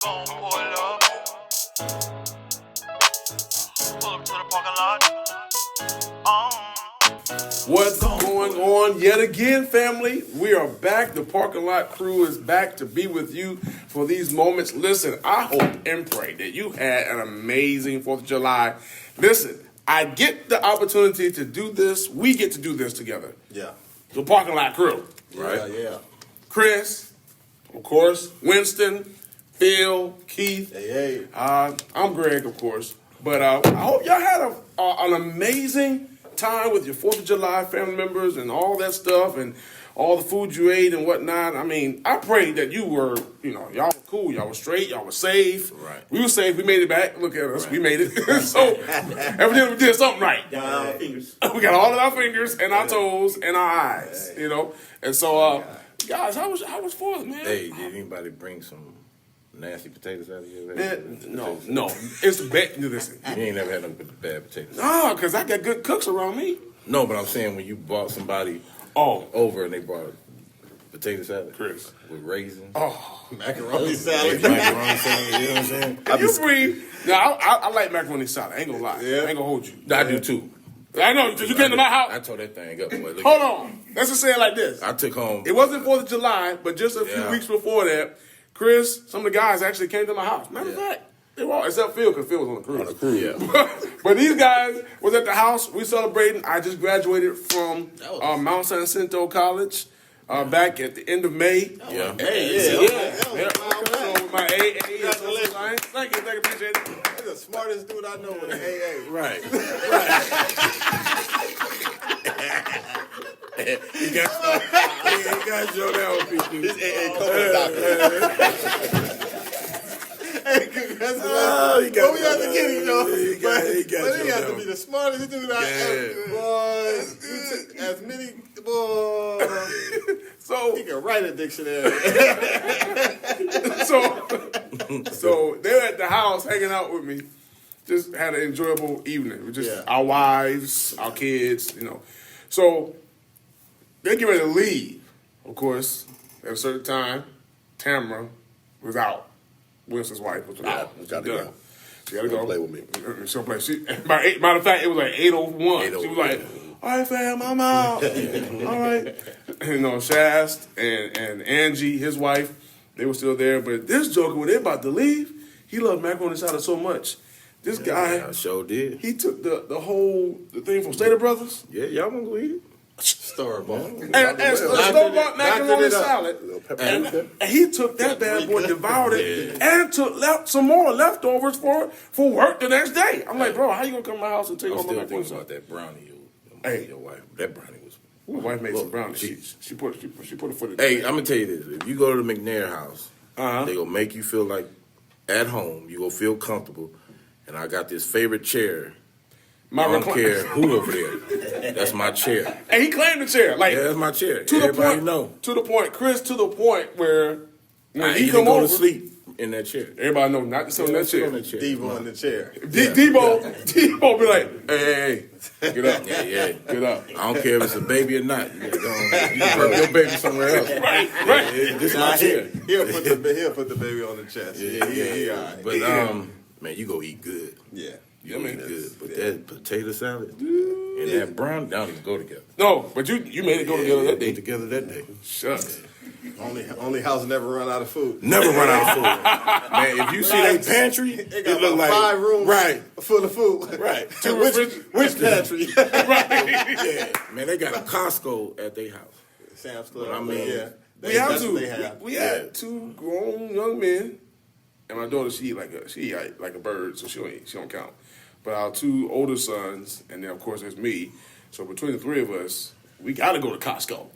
Gon' pull up. Pull up to the parking lot. What's going on yet again, family? We are back. The parking lot crew is back to be with you for these moments. Listen, I hope and pray that you had an amazing 4th of July. Listen, I get the opportunity to do this. We get to do this together. Yeah. The parking lot crew, right? Yeah. Kris, of course, Winston, Phil, Keith. Hey. I'm Greg, of course. But I hope y'all had an amazing time with your 4th of July family members and all that stuff and all the food you ate and whatnot. I mean, I pray that you were, y'all were cool, y'all were straight, y'all were safe. Right. We were safe, we made it back. Look at us, Right. We made it. So, evidently we did something right. Got all our fingers. We got all of our fingers and our toes and our eyes, And so, guys, how was 4th, man? Hey, did anybody bring some nasty potatoes out of here? Man, no. It's the best. Listen. You ain't never had no bad potatoes. No, because I got good cooks around me. No, but I'm saying when you brought somebody over and they brought potato salad, Kris, with raisins, Macaroni salad. macaroni salad, you know what I'm saying? I like macaroni salad. I ain't gonna lie. Yeah. I ain't gonna hold you. I do too. I know, because you came to my house. I tore that thing up. Boy. Look Hold at on. Let's just say it like this. I took home. It wasn't 4th of July, but just a few weeks before that, Kris, some of the guys actually came to my house. Matter of fact, they were all, except Phil, because Phil was on the cruise. On the cruise, yeah. But these guys was at the house. We celebrating. I just graduated from Mount San Jacinto College back at the end of May. Yeah. Hey, Yeah. So my AA. Congratulations. Thank you, appreciate it. That's the smartest dude I know with an AA. Right. He got Joe down with people. This AA co-doctor. Hey, congratulations. But we have to get him, though. But he has to be the smartest dude I ever. Boy, you took as many. Boy. So He can write a dictionary. so they're at the house hanging out with me. Just had an enjoyable evening. We just our wives, our kids, So they get ready to leave. Of course, at a certain time, Tamara was out. Winston's wife was out. She gotta go. She gotta go. Play with me. She'll play. Matter of fact, it was like 8:01. She was like, "All right, fam, I'm out." All right. Shast and Angie, his wife, they were still there. But this joker, when they about to leave, he loved macaroni salad so much. This guy, I sure did. he took the thing from Stater Brothers. Yeah, y'all want to go eat it? Store-bought. And store-bought macaroni salad. And And he took that bad boy, devoured it, and took some more leftovers for work the next day. I'm like, bro, how you gonna come to my house and take I'm all my still macaroni thinking salad? about that brownie. Hey. Your wife. That brownie was. My wife made some brownies. She put a foot in it. Hey, I'm gonna tell you this: if you go to the McNair house, Uh-huh. they gonna make you feel like at home. You gonna feel comfortable. And I got this favorite chair. I don't care who over there. That's my chair. And he claimed the chair. Like, Yeah, that's my chair. to Everybody the point, know. Chris, to the point where when he can come go over, to sleep in that chair. everybody know not to sit on that chair. Devo in the chair. Debo be like, hey, get up. Yeah. Get up. I don't care if it's a baby or not. You can put your baby somewhere else. Right. This is my chair. He'll put the baby on the chest. Yeah. All right. But man, you go eat good. Yeah. You eat good. But that potato salad and that brown, they don't even go together. No, but you made it go together that day. Together that day. Shucks. Only house never run out of food. Never run out of food. Man, if you see that pantry, They got it look about like 5 rooms full of food. Right. Which pantry? Yeah. Man, they got a Costco at their house. Sam's Club. But I mean, that's what they have. We had 2 grown young men, and my daughter she eat like a bird, so she don't count. But our 2 older sons, and then of course there's me. So between the 3 of us, we got to go to Costco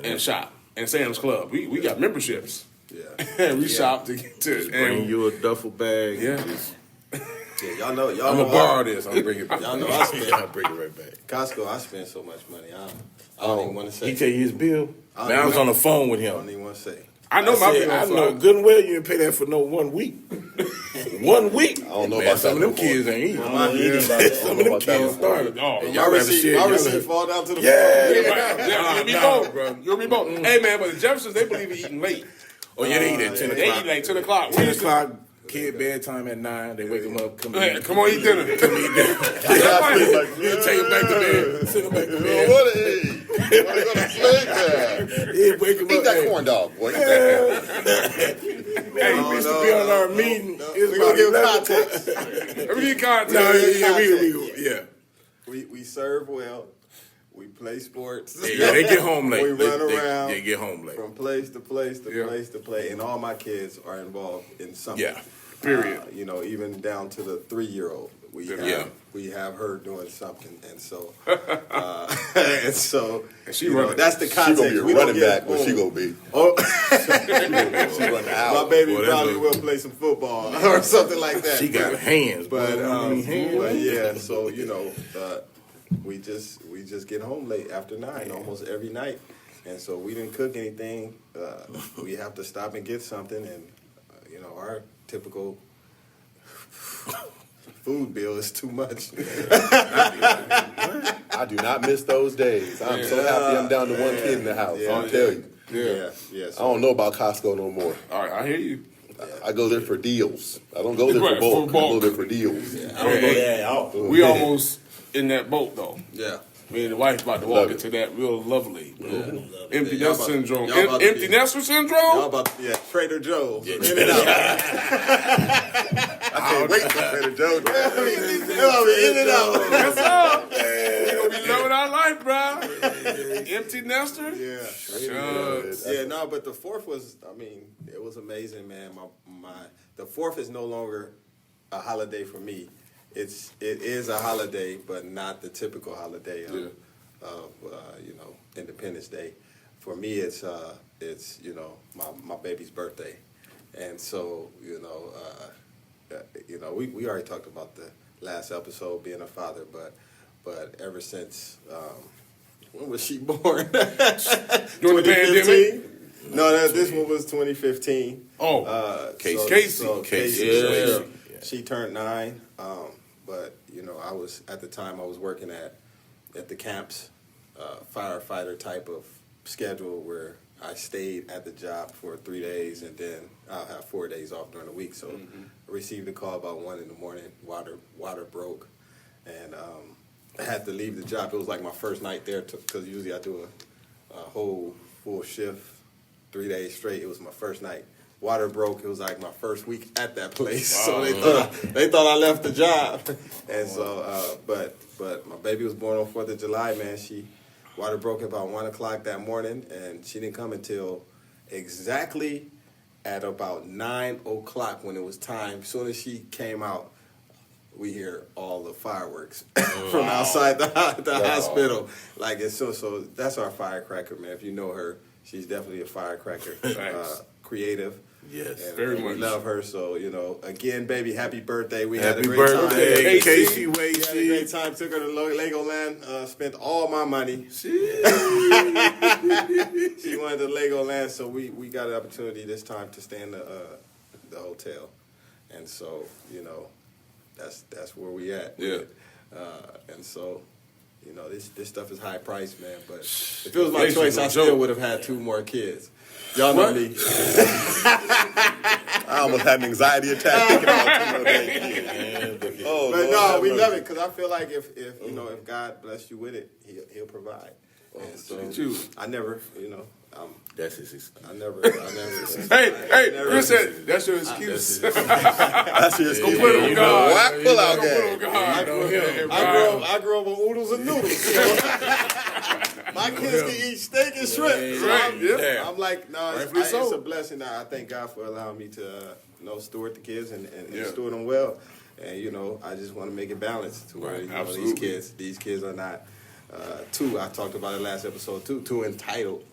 and shop and Sam's Club. We got memberships. Yeah. And we shop to get to it. Bring you a duffel bag. Yeah. Yeah, y'all know. I'm gonna borrow this. I'm gonna bring it back. Y'all know I'll bring it right back. Costco, I spend so much money. I don't even want to say. He tell you his bill. Man, I was on the phone with I him. don't even want to say. I know my bill. I know good and well you didn't pay that for no 1 week. 1 week. I don't know Man, about some of that them kids ain't eating. Yeah. Some of them kids started. And Y'all receipt fall down to the Yeah. floor. You'll be both. You'll be both. Hey man, but the Jeffersons they believe in eating late. Oh yeah, they eat at 10 o'clock. They eat like 10 o'clock. 10 o'clock. Kid bedtime at 9. They wake them up. Come on, Come on, eat dinner. Come eat dinner. You take them back to bed. Send them back to bed. What are they gonna play there? Yeah, wake them Eat up. that corn dog, boy. Eat that. Hey, Mr. Be on our meeting. We're gonna give context. Let me get content. No, yeah. We serve well. We play sports. Yeah, they get home late. We run around. They get home late. From place to place to place to play, and all my kids are involved in something. Yeah. Period. Even down to the 3-year-old. We have her doing something, and so she that's the context. She gonna be a running back. What she gonna be? Oh, She run out. my baby probably will play some football or something like that. She got hands, but yeah. So we just get home late after 9 almost every night, and so we didn't cook anything. We have to stop and get something, and our typical food bill is too much. I do not miss those days. I'm so happy I'm down to one kid in the house. I'll tell you. Yeah. I don't know about Costco no more. All right, I hear you. I go there for deals. I don't go there for Right, bulk. for bulk. I go there for deals. I don't go there at all. We almost in that boat, though. Yeah. Me and the wife about to walk into that real lovely. Empty Y'all nest about- syndrome. y'all about to Empty be- nester Y'all syndrome? about Trader Joe's. In and out. I can't wait for Trader Joe's. In and out. Yes, sir. We gonna be loving our life, bro. Empty nester? Yeah. Shucks. Yeah, no, but the 4th was, it was amazing, man. The 4th is no longer a holiday for me. It is a holiday, but not the typical holiday of Independence Day. For me, it's my baby's birthday, and so we already talked about the last episode being a father, but ever since when was she born? During the pandemic? No, this one was 2015. Oh, Casey. Yeah. She turned 9. But I was at the time I was working at the camps, firefighter type of schedule where I stayed at the job for 3 days and then I'll have 4 days off during the week. So I received a call about 1 in the morning. Water broke, and I had to leave the job. It was like my first night there because usually I do a whole full shift, 3 days straight. It was my first night. Water broke. It was like my first week at that place, so they thought I left the job, and so but my baby was born on 4th of July, man. Water broke about 1 o'clock that morning, and she didn't come until exactly at about 9 o'clock when it was time. As soon as she came out, we hear all the fireworks from outside the hospital. Like it's so that's our firecracker, man. If you know her, she's definitely a firecracker, creative. Yes, And very we much. love her. So, again, baby, happy birthday. We had a Happy great birthday, time. Casey We had a Wasey. great time. Took her to Legoland. Spent all my money. She wanted to Legoland, so we got an opportunity this time to stay in the hotel. And so, that's where we at. Yeah. And so, this stuff is high priced, man. But if it was my Casey's choice, no I still joke. would have had 2 more kids. Y'all know me. I almost had an anxiety attack thinking about kids. Oh, But Lord, no, have we mercy. love it because I feel like if God bless you with it, He'll provide. And so I never, That's his excuse. I never. Hey, Chris said, that's your excuse. That's your excuse. Put it on God. What? Pull out Put it on game. God. I grew up on oodles and noodles. So my kids can eat steak and shrimp. So Right, I'm like, no, Rightfully it's so. a blessing. I thank God for allowing me to steward the kids and Yeah. steward them well. And I just want to make it balanced to where Right, these absolutely. kids are not I talked about it last episode too entitled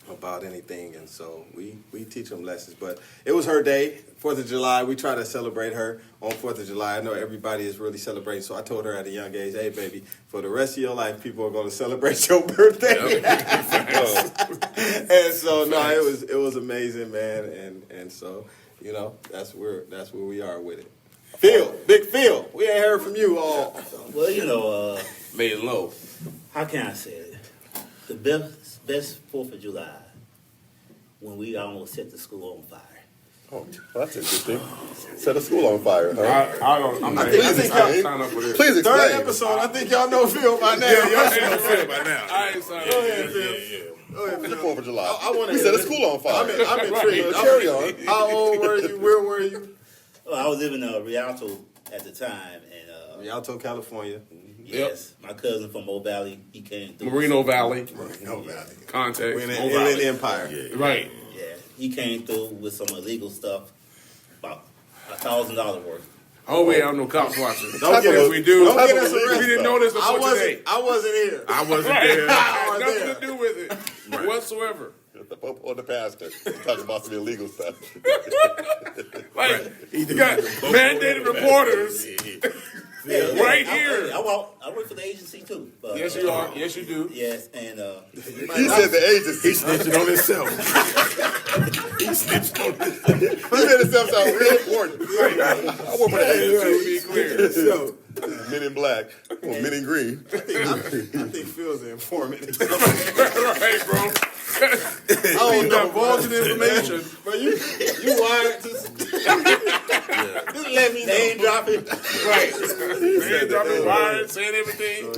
about anything, and so we teach them lessons. But it was her day, 4th of July. We try to celebrate her on 4th of July. I know everybody is really celebrating, so I told her at a young age, hey, baby, for the rest of your life, people are going to celebrate your birthday. And so, no, it was amazing, man, and so, that's where we are with it. Big Phil, we ain't heard from you all. Well, Lay it low. how can I say it? The best 4th of July when we almost set the school on fire. Oh, well, that's interesting. Set a school on fire, huh? I don't. I'm I not. think y'all sign up for this. Please explain. third episode. I think y'all know Phil by now. Y'all should know Phil by now. I ain't signed up. Go ahead, Phil. Go ahead, It's the Phil. 4th of July. I wanna we hear set a this. school on fire. I'm intrigued. Carry on. How old were you? Where were you? Well, I was living in Rialto at the time, and Rialto, California. yes, my cousin from Mo Valley, he came through. Merino Valley. No Valley. Context. We're in Mo the Valley. Inland Empire. Right. Yeah, he came through with some illegal stuff, about $1,000 worth. Oh, we have no cops watching. Don't get If us- we do, don't get us we arrested. didn't know this before today. I wasn't here. I wasn't Right. there. Had there. nothing to do with it whatsoever. The Pope or the pastor talking about some illegal stuff. Like, you got mandated reporters right here. I work for the agency too. But, Yes, you are. Yes, you do. Yes, and He said the agency. He snitching on himself. He snitched on himself. He made himself sound real important. I work for the To agency. be clear. So, Men in black, or men in green. I think Phil's an informant. Right, bro. I don't know. Divulging information. But you wired to just let me name know. dropping. Right. Man, dropping wires, saying everything.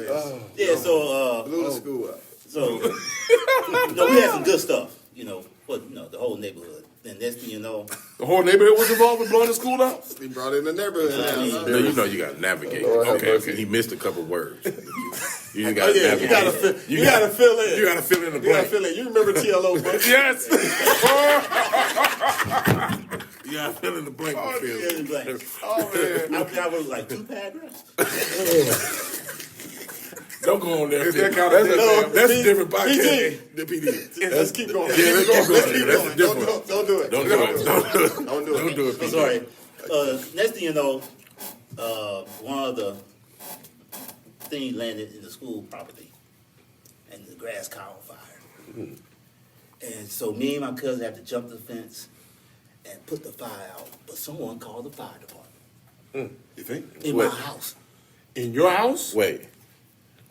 Yeah, so Blew the school up. so we had some good stuff, but the whole neighborhood. And next thing you know, The whole neighborhood was involved in blowing the school up? He brought in the neighborhood. No, you know you got to navigate. Lord have Okay, mercy. he missed a couple words. You just got Oh to yeah, navigate. you gotta fill in. You got to fill in the You gotta blank. fill in. You remember TLO, bro? Yes. You got to fill in the blank. Oh, Phil. fill in the blank. Oh, man. I was like 2 paragraphs. Don't go on there. Is that Phil. kind of That's a different PG. podcast. The PD. Let's keep going. Yeah, let's keep going. That's a different one. Don't do it. Don't do it. Don't do it. Don't do it. Don't do it. I'm sorry. Next thing you know, one of the things landed in the school property, and the grass caught on fire. And so me and my cousin had to jump the fence and put the fire out. But someone called the fire department You think? in my house. In your house? Wait.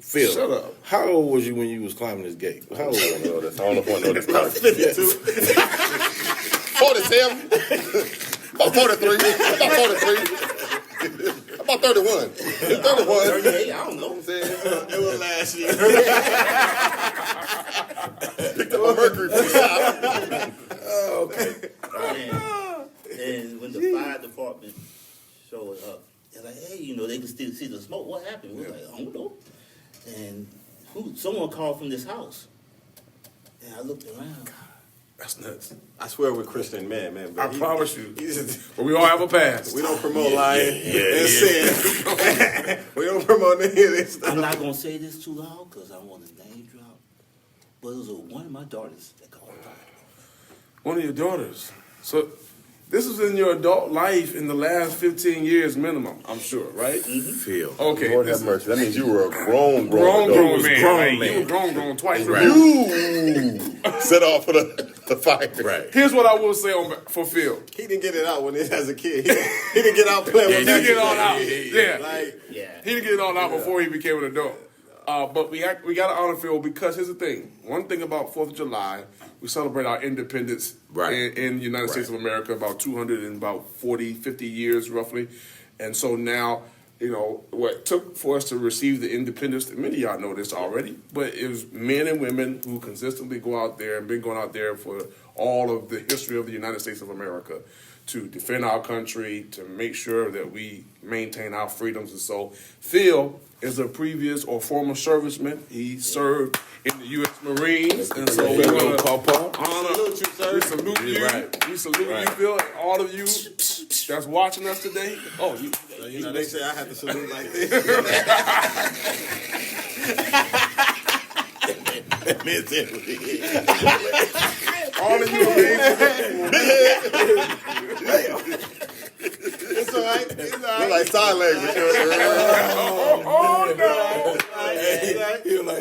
Phil, Shut up. how old was you when you was climbing this gate? How old I was don't you? know this. I don't know if I know this. About 52. 47. About 43. About 43. About 31. 31. 38, I don't know. It was last year. Picked up a mercury from the And when the fire department showed up, they're like, hey, they can still see the smoke. What happened? We're like, I don't know. And someone called from this house. And I looked around. That's nuts. I swear we're Christian man. I promise you. he just- But we all have a past. we don't promote lying and sin. We don't promote any of this stuff. I'm not going to say this too loud because I want to name drop. But it was one of my daughters that called the fire department. One of your daughters. So this was in your adult life in the last 15 years minimum, I'm sure, right? Phil. Okay. Lord this have mercy. That means you were a grown Grown adult. man. grown Right? man. You were grown twice. Right. Removed. You set off for the fire. Right. Here's what I will say for Phil. He didn't get it out when he as a kid. He didn't get out playing with He didn't get it all out. Yeah. Yeah. Like, Yeah. He didn't get it all out before he became an adult. But we got to honor Phil because here's the thing. One thing about 4th of July, we celebrate our independence in the United States of America about 240, 50 years roughly. And so now, what it took for us to receive the independence, many of y'all know this already, but it was men and women who consistently go out there and been going out there for all of the history of the United States of America to defend our country, to make sure that we maintain our freedoms. And so Phil is a previous or former serviceman. He served in the U.S. Marines. And so we want to PawPaw. honor, salute you, sir. we salute you. Right. We salute you, Phil, and all of you that's watching us today. Oh, they say I have to salute like this. all of you amazing. It's all right. It's all Look right. like sign language. Oh, no.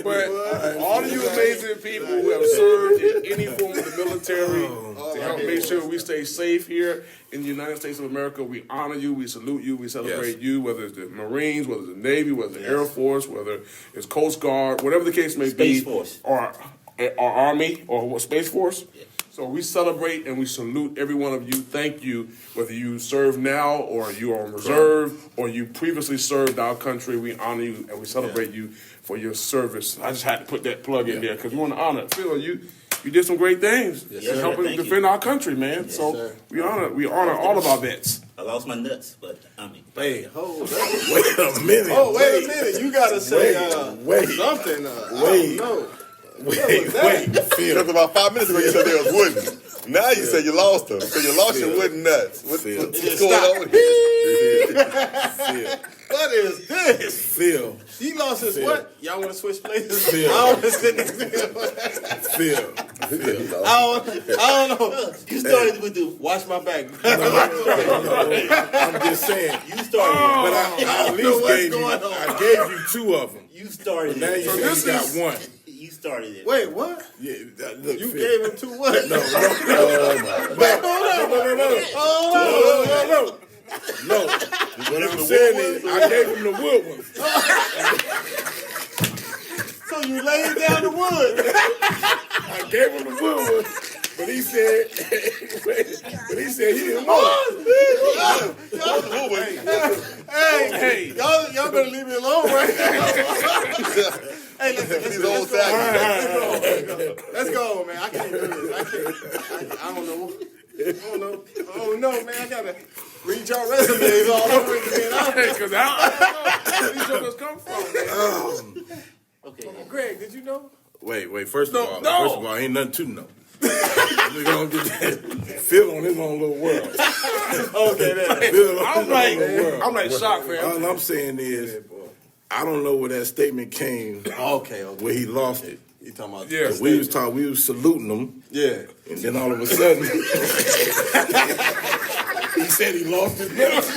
But all of you amazing people who have served in any form of the military to help make sure we stay safe here in the United States of America, we honor you, we salute you, we celebrate you, whether it's the Marines, whether it's the Navy, whether it's the Air Force, whether it's Coast Guard, whatever the case may be. Space Force. Or our Army or Space Force. Yeah. So we celebrate and we salute every one of you. Thank you, whether you serve now or you are on reserve or you previously served our country. We honor you and we celebrate you for your service. I just had to put that plug in there because we want to honor. Phil, you did some great things in helping defend our country, man. Yes, so sir. we honor all of our vets. I lost my nuts, but I mean. Hey, hold on. Wait a minute. Oh, wait a minute. You gotta say something. Wait. Because about 5 minutes ago you said they was wooden. Now you say you lost them. So you lost your wooden nuts. What's going on here? What is this? Phil. He lost his what? Y'all want to switch places? Phil. I don't sit next to him. Phil. I don't know. You started with the. Watch my back. I'm just saying. You started. But I at least I gave you two of them. You started. Now you got one. You started it. Wait, what? Yeah, look, You Phil. gave him 2 what? No. What I'm saying is, I gave him the wood one. So you laid down the wood. I gave him the wood one, but he said, he didn't want it. Hey, y'all better leave me alone right now. Hey, let's go, man. I can't do this. I don't know. Oh no, man! I gotta read your resumes all over again. Because I don't know where these jokers come from, man. Okay. Greg, did you know? Wait. First of all, ain't nothing to know. We're gonna get that. Phil on his own little world. Okay, then. I'm like shocked, fam. All I'm saying is, I don't know where that statement came. Okay. Where he lost it. You talking about? Yeah. We was saluting him. Yeah. And then all of a sudden, he said he lost his nuts.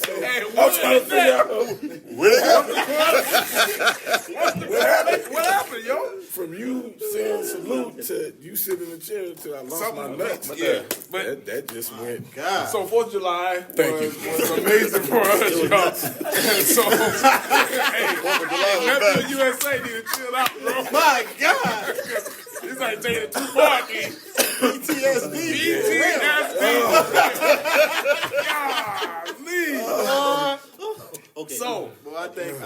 Hey, I'm trying to figure out what happened, yo? from you saying salute to you sitting in the chair to I lost my nuts. Yeah, but that just went. God. so 4th of July Thank was amazing for us, y'all. So, hey, the USA need to chill out, bro. My God. It's like taking it too far, dude. PTSD. Golly. Okay. So, Well, I think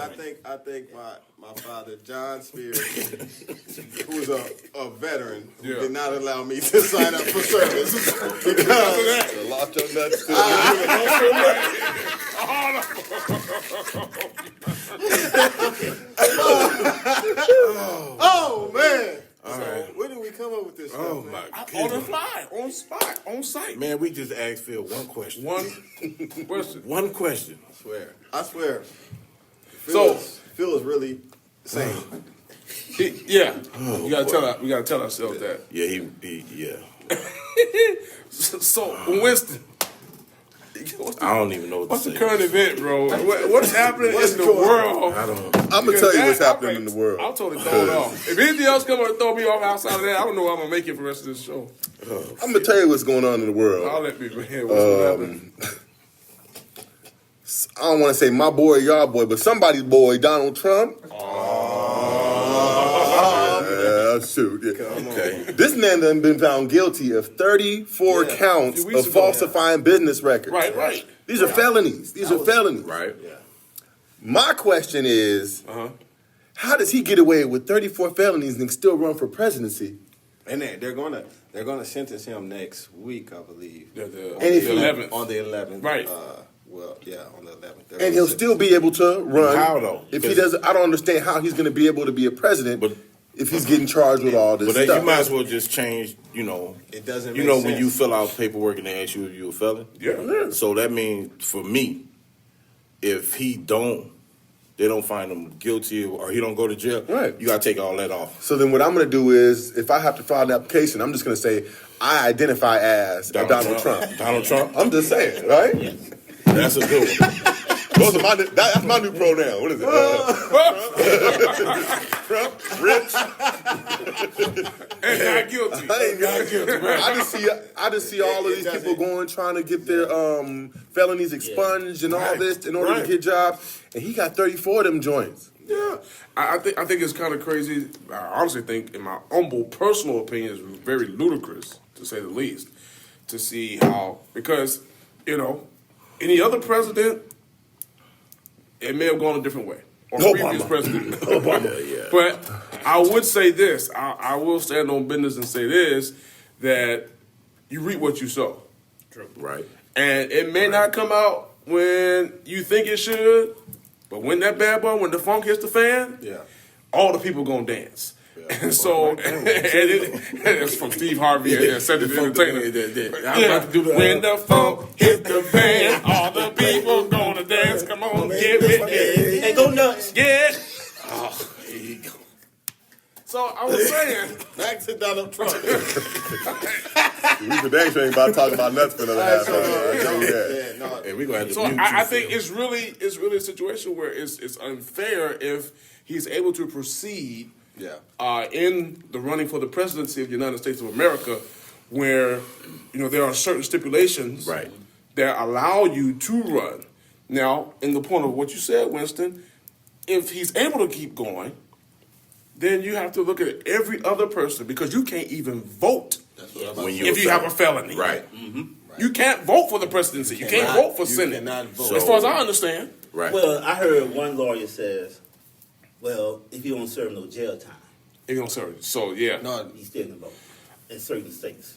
my father, John Spears, who was a veteran, who did not allow me to sign up for service because You lost your nuts too. oh man. All So right. where did we come up with this Oh stuff, man? my on the goodness. fly, on spot, on site. Man, we just asked Phil one question. One question. One question. I swear. So- Phil is really sane. Yeah, we gotta tell ourselves that. Yeah, yeah. So, Winston, I don't even know what what's to the say. current event, bro? What's happening in the world? I don't. I'm gonna tell you what's happening in the world. I'll totally throw it off. If anything else come and throw me off outside of that, I don't know how I'm gonna make it for the rest of this show. I'm gonna tell you what's going on in the world. I'll let people hear what's gonna happen. I don't want to say my boy, y'all boy, but somebody's boy, Donald Trump. Shoot. Yeah. Okay. This man done been found guilty of 34 counts few weeks of ago. falsifying business records. Right. These are felonies. These are felonies. Right. My question is, how does he get away with 34 felonies and still run for presidency? And they're gonna sentence him next week, I believe. The if he- 11th. On the 11th. Right. On the 11th. And he'll still be able to run. How though? If he doesn't, I don't understand how he's going to be able to be a president But- if he's getting charged with all this But stuff. you might as well just change. It doesn't. You make know sense. when you fill out paperwork and they ask you if you're a felon. Yeah. So that means for me, if they don't find him guilty or he don't go to jail. Right. You gotta take all that off. So then what I'm going to do is, if I have to file an application, I'm just going to say, I identify as Donald Trump. Donald Trump. I'm just saying, right? That's a good one. That's my new pronoun. What is it? Trump, rich. And not guilty. I ain't got guilty. I just see all of these people going trying to get their felonies expunged and all this in order to get jobs, and he got 34 of them joints. Yeah, I think it's kind of crazy. I honestly think, in my humble personal opinion, it's very ludicrous, to say the least, to see how, because, any other president, it may have gone a different way. Or previous president. Obama, yeah. But I would say this, I will stand on business and say this, that you reap what you sow. True. Right. And it may not come out when you think it should, but when that bad boy, when the funk hits the fan, all the people gonna dance. Yeah. And so, it's from Steve Harvey and Cedric the Entertainer. When the funk hit the fan, all the people gonna dance. Come on, get with it. And go nuts. Yeah. Oh, here you go. So I was saying, back to Donald Trump. We today ain't about to talk about nuts for another half hour. Hey, we gonna have to so I think it's really a situation where it's unfair if he's able to proceed in the running for the presidency of the United States of America, where there are certain stipulations that allow you to run. Now, in the point of what you said, Winston, if he's able to keep going, then you have to look at every other person, because you can't even vote if you have a felony. Right. Mm-hmm. You can't vote for the presidency. You can't vote for Senate. Cannot vote. As far as I understand. Right. Well, I heard one lawyer says, well, if you don't serve no jail time, If you don't serve. So, yeah. No, you still can vote in certain states.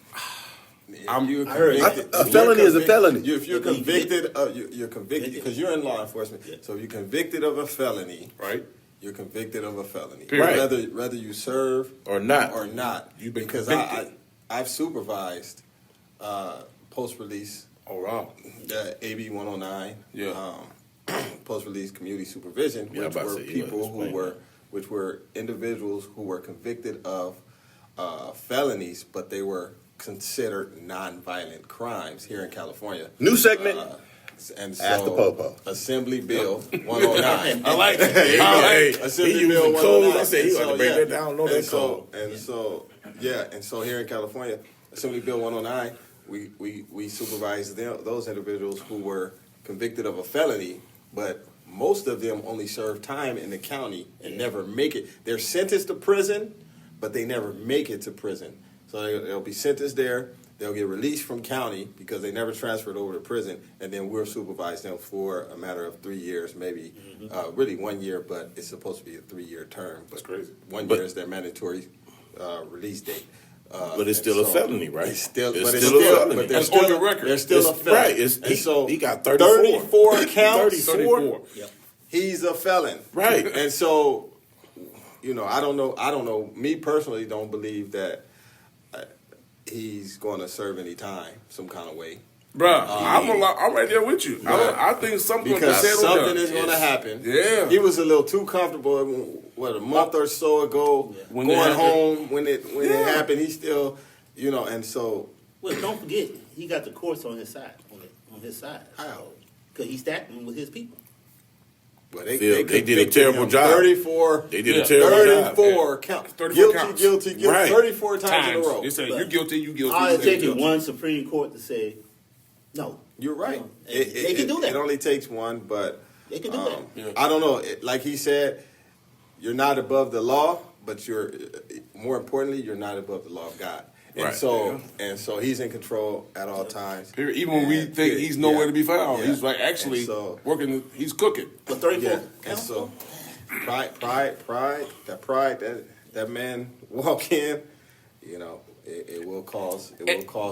a felony is a felony. If you're convicted, you're convicted because you're in law enforcement. Yeah. So if you're convicted of a felony, Right? you're convicted of a felony. Right. Whether you serve Or not. You've been because convicted. I've supervised post-release Oh, wow. AB 109. Yeah. Post-release community supervision, Yeah, which I'm about were to say, you people explain which were individuals who were convicted of felonies, but they were considered nonviolent crimes here in California. New segment. And so, Ask the PawPaw. Assembly Bill 109. I like it. Assembly he Bill using codes. 109. I said he And ought to break that down. Know that code. And so here in California, Assembly Bill 109, we supervised those individuals who were convicted of a felony, but most of them only serve time in the county and never make it. They're sentenced to prison, but they never make it to prison. So they'll be sentenced there. They'll get released from county because they never transferred over to prison, and then we'll supervise them for a matter of 3 years, maybe really 1 year, but it's supposed to be a 3-year term. But That's crazy. 1 year is their mandatory release date. But it's still a felony, right? It's still a felony. But That's on your record. They're still a felony. Right. He got 34 counts. 34. Yep. He's a felon. Right. And so, I don't know. Me personally don't believe that he's going to serve any time some kind of way. Bruh, I'm right there with you. I think something Because something is going to happen. Yeah. He was a little too comfortable, a month or so ago, going home when it happened. He still, and so. Well, don't forget, he got the courts on his side. On his side. How? Because he's stacking with his people. Well, they did a terrible job. 34. They did a terrible job. 34 counts. 34 counts. Guilty. Right. 34 times in a row. They say, you guilty. All it takes is one Supreme Court to say, no. You're right. They can do that. It only takes one, but They can do that. Yeah. I don't know. Like he said, you're not above the law, but you're more importantly, you're not above the law of God. And Right. so he's in control at all times. Period. Even when we think he's nowhere to be found, he's like actually working. He's cooking. But 34 And counts. so pride, that man walk in, it will cause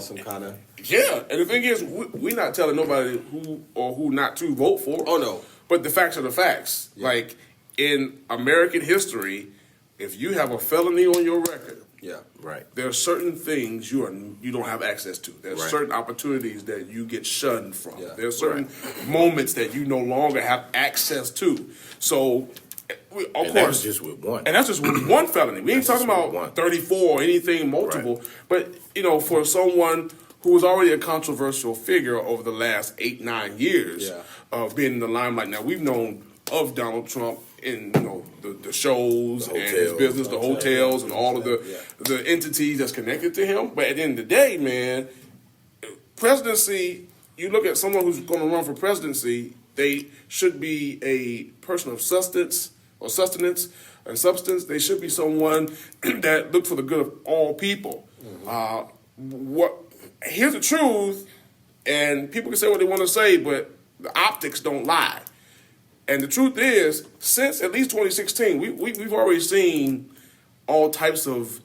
some kind of. Yeah, and the thing is, we're not telling nobody who not to vote for. Oh no! But the facts are the facts. Yeah. Like in American history, if you have a felony on your record, Right. there are certain things you don't have access to. There's Right. certain opportunities that you get shunned from. Yeah. There's certain moments that you no longer have access to. So, of course, that's just with one. and that's just with one felony. We ain't That's talking just about with one. 34 or anything multiple. But, for someone who was already a controversial figure over the last 8-9 years of being in the limelight. Now, we've known of Donald Trump in the shows and his business, the hotels, and all of the entities that's connected to him. But at the end of the day, man, presidency, you look at someone who's going to run for presidency, they should be a person of substance, or sustenance and substance. They should be someone that look for the good of all people. Here's the truth, and people can say what they want to say, but the optics don't lie. And the truth is, since at least 2016, we've already seen all types of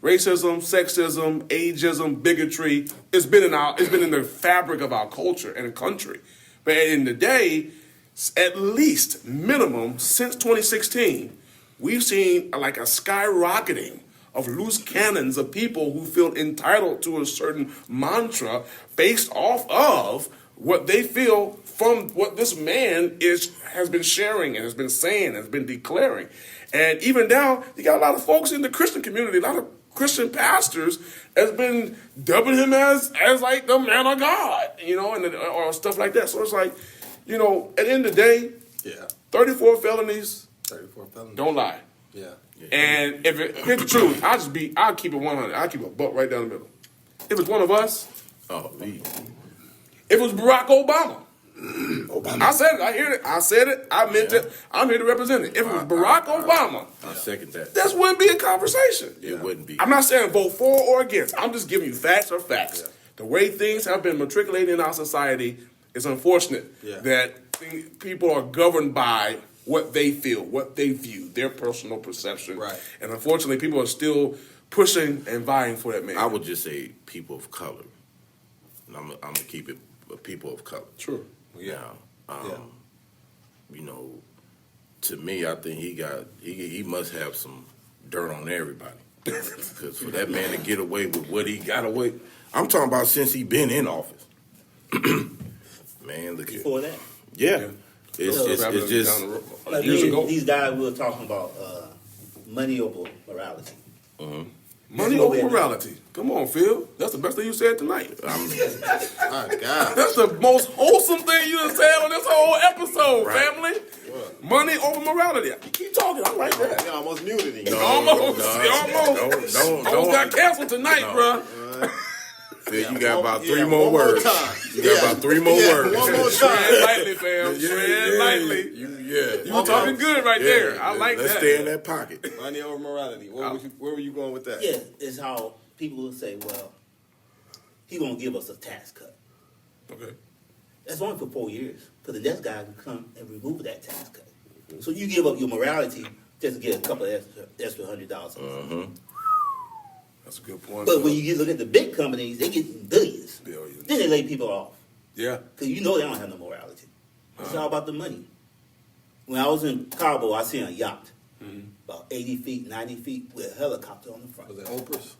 racism, sexism, ageism, bigotry. It's been in the fabric of our culture and country. But in the day, at least minimum since 2016, we've seen like a skyrocketing of loose cannons of people who feel entitled to a certain mantra based off of what they feel from what this man has been sharing and has been saying, has been declaring. And even now, you got a lot of folks in the Christian community, a lot of Christian pastors has been dubbing him as like the man of God, or stuff like that. So it's like, at the end of the day, 34 felonies, don't lie. Yeah. And here's the truth, I'll keep it 100. I'll keep a buck right down the middle. If it's one of us, if it was Barack Obama, I said it. I hear it. I said it. I meant it. I'm here to represent it. If it was Barack Obama, I second that. This wouldn't be a conversation. It wouldn't be. I'm not saying vote for or against. I'm just giving you facts or facts. Yeah. The way things have been matriculated in our society is unfortunate. That people are governed by what they feel, what they view, their personal perception. Right. And unfortunately, people are still pushing and vying for that man. I would just say people of color. And I'm going to keep it people of color. Sure. Yeah. To me, I think he must have some dirt on everybody. Because for that man to get away with what he got away, I'm talking about since he been in office. Man, look at Before that. Yeah. It's just like these guys we were talking about money over morality. Mm-hmm. Money over morality. Come on, Phil. That's the best thing you said tonight. My God. That's the most wholesome thing you done said on this whole episode, family. What? Money over morality. You keep talking. I like that. You almost muted him. Almost got canceled tonight, bro. Phil, you got about three more words. You got about three more words. One more time. Tread lightly, fam. Tread lightly. You were talking good right there. I like that. Let's stay in that pocket. Money over morality. Where were you going with that? Yeah, it's how people will say, well, he gonna give us a tax cut. Okay. That's only for 4 years. Because the next guy can come and remove that tax cut. So you give up your morality just to get a couple of extra $100. Mm-hmm. That's a good point. But when you look at the big companies, they get billions. Then they lay people off. Yeah. Because they don't have no morality. It's all about the money. When I was in Cabo, I seen a yacht. About 80 feet, 90 feet, with a helicopter on the front. Was it Oprah's?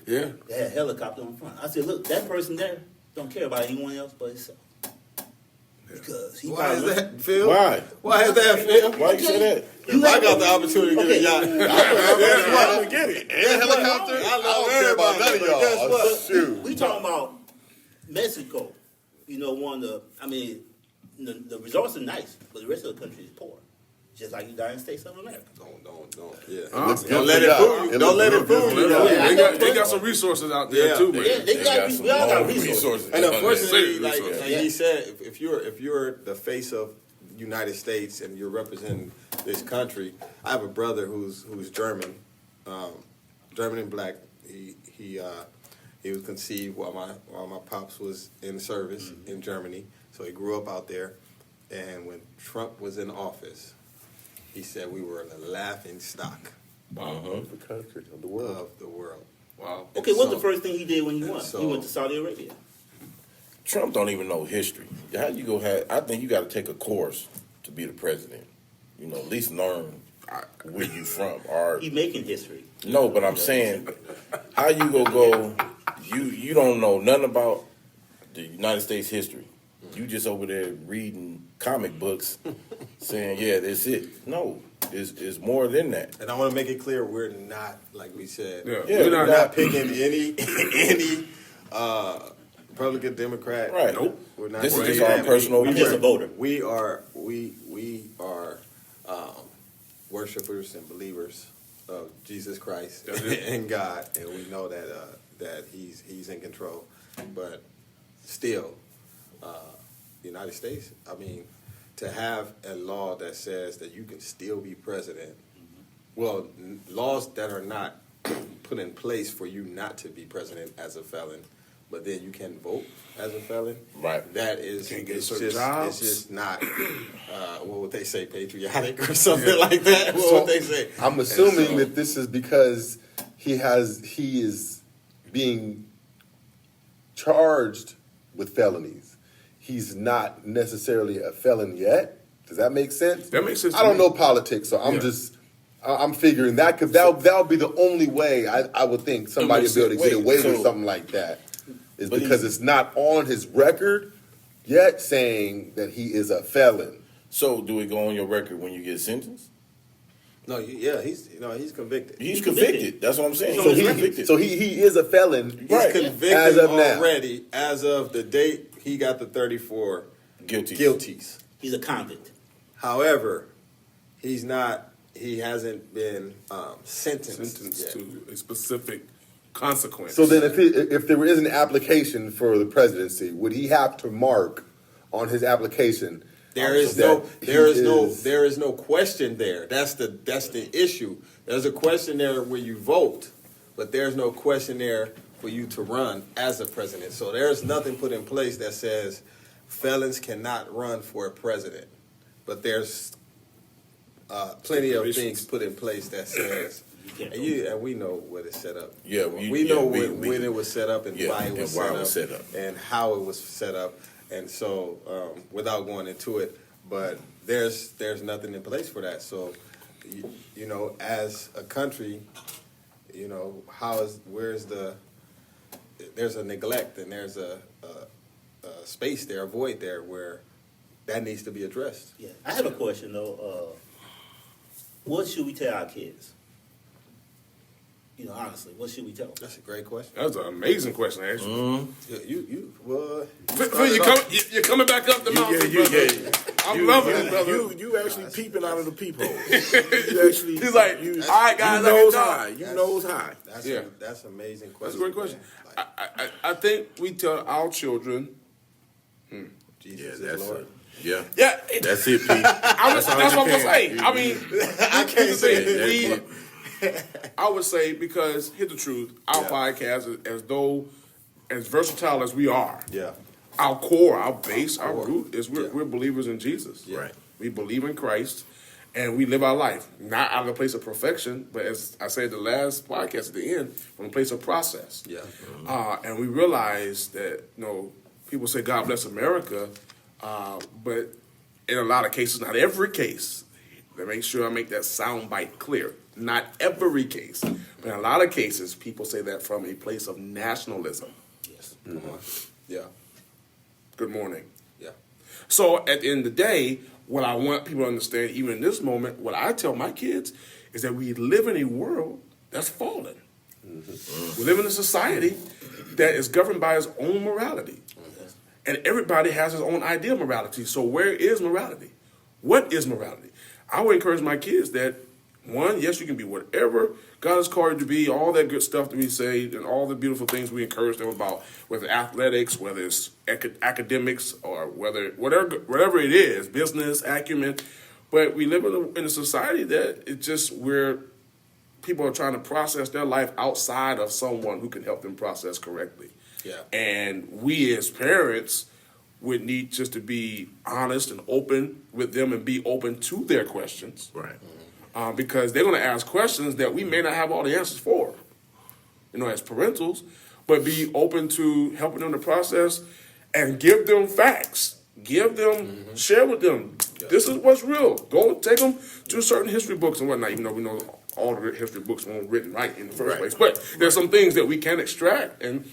Yeah. They had a helicopter on the front. I said, look, that person there don't care about anyone else but himself. Because he Why is that, Phil? Why? Why is that, Phil? Why you say that? I got the opportunity to get a yacht. I don't get it. That helicopter? I don't care about none of y'all. Guess what? Shoot. We talking about Mexico. One of the resorts are nice, but the rest of the country is poor. Just like the United States of America. Don't. Yeah. Don't let it fool you. Don't let it fool you. They got some resources out there too, man. Yeah, we all got resources. And unfortunately, like he said, if you're the face of the United States and you're representing this country, I have a brother who's German, German and black. He was conceived while my pops was in service in Germany, so he grew up out there. And when Trump was in office, he said we were the laughing stock of the country, of the world. Wow. Okay, what's the first thing he did when he won? He went to Saudi Arabia. Trump don't even know history. How you go? I think you got to take a course to be the president. At least learn where you from. Or He making history. no, but I'm saying, how you go? You don't know nothing about the United States history. You just over there reading comic books, saying, "Yeah, that's it." No, it's more than that. And I want to make it clear, we're not, like we said, we're not picking any Republican, Democrat. Right. Nope. We're not. This is just our personal. I'm just a voter. We are worshipers and believers of Jesus Christ and God, and we know that He's in control. But still, United States. I mean, to have a law that says that you can still be president, well, laws that are not put in place for you not to be president as a felon, but then you can vote as a felon. Right. That is, Can't get it's certain just, jobs. it's just not, what would they say, patriotic or something like that? What would they say? I'm assuming that this is because he is being charged with felonies. He's not necessarily a felon yet. Does that make sense? That makes sense. I don't know politics, so I'm figuring that because that'll be the only way I would think somebody would be able to get away with something like that is because it's not on his record yet saying that he is a felon. So do it go on your record when you get sentenced? No, he's convicted. He's convicted. That's what I'm saying. So He's convicted. he is a felon. He's convicted as of now. already as of the date he got the 34 guilties. He's a convict. However, he's not. He hasn't been sentenced yet. to a specific consequence. So then, if there is an application for the presidency, would he have to mark on his application? There is no question there. That's the issue. There's a question there where you vote, but there's no question there for you to run as a president. So there's nothing put in place that says felons cannot run for a president. But there's plenty of things put in place that says, and we know what it's set up. Yeah, we know when it was set up and why it was set up and how it was set up. And so, without going into it, but there's nothing in place for that. So, you know, as a country, you know, there's a neglect and there's a space there, a void there where that needs to be addressed. Yeah, I have a question though. What should we tell our kids? You know, honestly, what should we tell them? That's a great question. That's an amazing question, actually. You're coming back up the mountain, brother. I'm loving it, brother. You actually peeping out of the peephole. He's like, all right, guys, you knows high. That's an amazing question. That's a great question. I think we tell our children. Jesus is Lord. Yeah, that's it, Pete. That's what I'm gonna say. I mean, I can't say it. I would say, because here's the truth, our podcast is as versatile as we are. Yeah. Our core, our base, our root is we're believers in Jesus. Yeah. Right. We believe in Christ, and we live our life not out of a place of perfection, but as I said the last podcast at the end, from a place of process. Yeah. And we realize that, you know, people say God bless America, but in a lot of cases, not every case. To make sure I make that sound bite clear. Not every case, but in a lot of cases, people say that from a place of nationalism. Yes. Come on. Yeah. Good morning. Yeah. So at the end of the day, what I want people to understand, even in this moment, what I tell my kids is that we live in a world that's fallen. We live in a society that is governed by its own morality. And everybody has his own idea of morality. So where is morality? What is morality? I would encourage my kids that, one, yes, you can be whatever God has called you to be, all that good stuff that we say, and all the beautiful things we encourage them about, whether athletics, whether it's academics, or whatever it is, business, acumen. But we live in a society that it's just where people are trying to process their life outside of someone who can help them process correctly. Yeah. And we as parents would need just to be honest and open with them and be open to their questions. Right. Because they're going to ask questions that we may not have all the answers for, you know, as parentals, but be open to helping them to process and give them facts. Give them, share with them, this is what's real. Go take them to certain history books and whatnot, even though we know all the history books weren't written right in the first place. But there's some things that we can extract and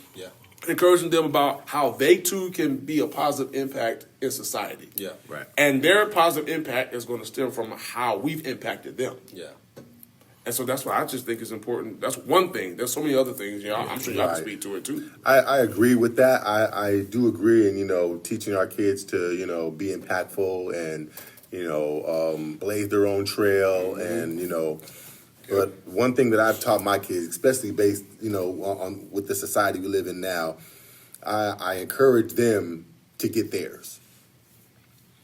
encouraging them about how they too can be a positive impact in society. Yeah. Right. And their positive impact is going to stem from how we've impacted them. Yeah. And so that's why I just think it's important. That's one thing. There's so many other things. You know, I'm sure y'all can speak to it too. I agree with that. I do agree in, you know, teaching our kids to, you know, be impactful and, you know, blaze their own trail and, you know. But one thing that I've taught my kids, especially based, you know, on with the society we live in now, I encourage them to get theirs.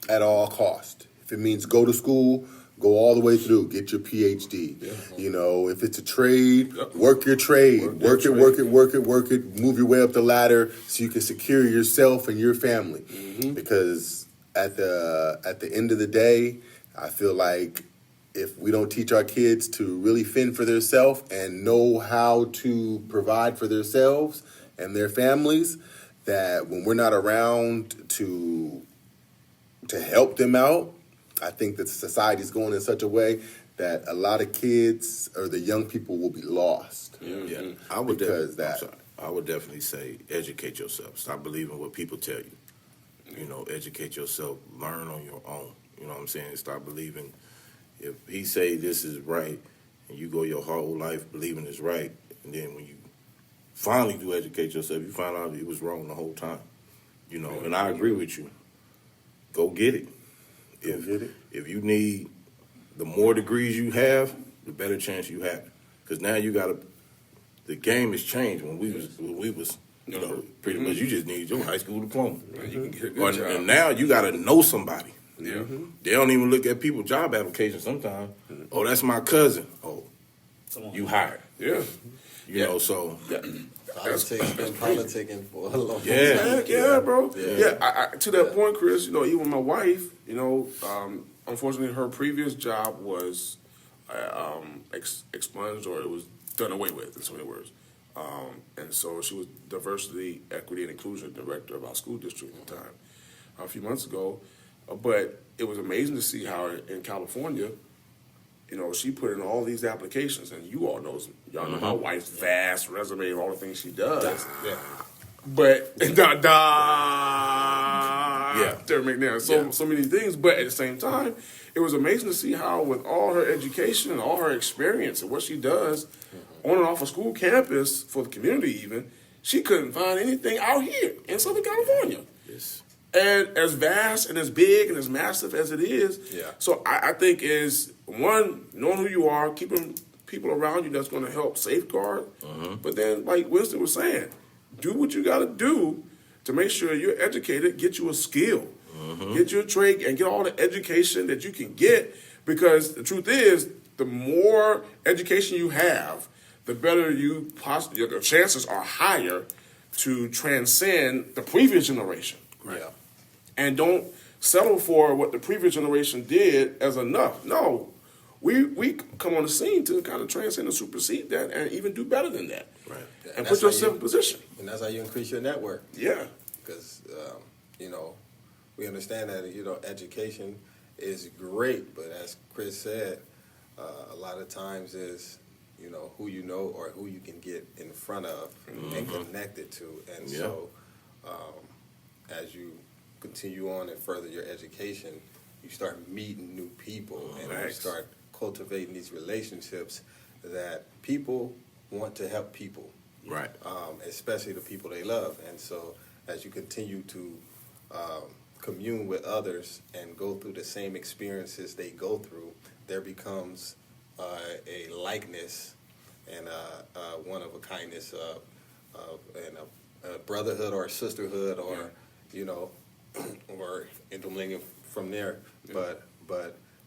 at all cost. If it means go to school, go all the way through, get your PhD. Yeah. You know, if it's a trade, work your trade. Work it, move your way up the ladder so you can secure yourself and your family. Mm-hmm. Because at the end of the day, I feel like if we don't teach our kids to really fend for themselves and know how to provide for themselves and their families, that when we're not around to help them out, I think that society is going in such a way that a lot of kids or the young people will be lost. Yeah, I would definitely say educate yourself. Stop believing what people tell you. You know, educate yourself. Learn on your own. You know what I'm saying? Stop believing if he say this is right and you go your whole life believing it's right, and then when you finally do educate yourself, you find out it was wrong the whole time. You know, and I agree with you. Go get it. If you need, the more degrees you have, the better chance you have. Because now you got the game has changed. When we was you know, pretty much you just need your high school diploma. Right, you can get a good job. And now you got to know somebody. Yeah. Mm-hmm. They don't even look at people's job applications sometimes. Mm-hmm. Oh, that's my cousin. Oh, you hired. Yeah. You know, so. Politicking for a long time. Yeah, bro. Yeah, I, to that point, Kris, you know, even my wife, you know, unfortunately her previous job was expunged, or it was done away with, in so many words. And so she was Diversity, Equity, and Inclusion Director of our school district at the time, a few months ago. But it was amazing to see how in California, you know, she put in all these applications, and y'all know my wife's vast resume and all the things she does. Yeah. But McNair, so many things. But at the same time, it was amazing to see how, with all her education and all her experience and what she does on and off a school campus for the community, even she couldn't find anything out here in Southern California. Yes. And as vast and as big and as massive as it is, so I think is, one, knowing who you are, keeping people around you that's going to help safeguard. But then, like Winston was saying, do what you got to do to make sure you're educated, get you a skill, get you a trade, and get all the education that you can get. Because the truth is, the more education you have, the better the chances are higher to transcend the previous generation. Right. Yeah. And don't settle for what the previous generation did as enough. No, we come on the scene to kind of transcend and supersede that, and even do better than that. Right. And put yourself in position. And that's how you increase your network. Yeah. Because you know, we understand that, you know, education is great, but as Kris said, a lot of times is, you know, who you know or who you can get in front of and connected to. And so as you continue on and further your education, you start meeting new people, and you start cultivating these relationships that people want to help people, right? Especially the people they love. And so as you continue to commune with others and go through the same experiences they go through, there becomes a likeness and one of a kindness and a brotherhood or a sisterhood, or you know, or intermingling from there. But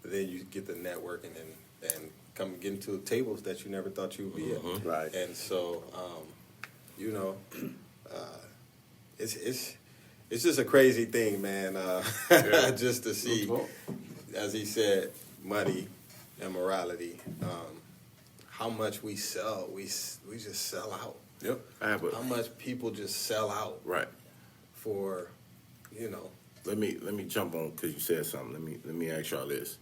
then you get the networking and come get into tables that you never thought you would be at. Right. And so you know, it's just a crazy thing, man. Just to see, as he said, money and morality. How much we sell, we just sell out. Yep. How much people just sell out. Right. For, you know. Let me jump on, because you said something. Let me ask y'all this.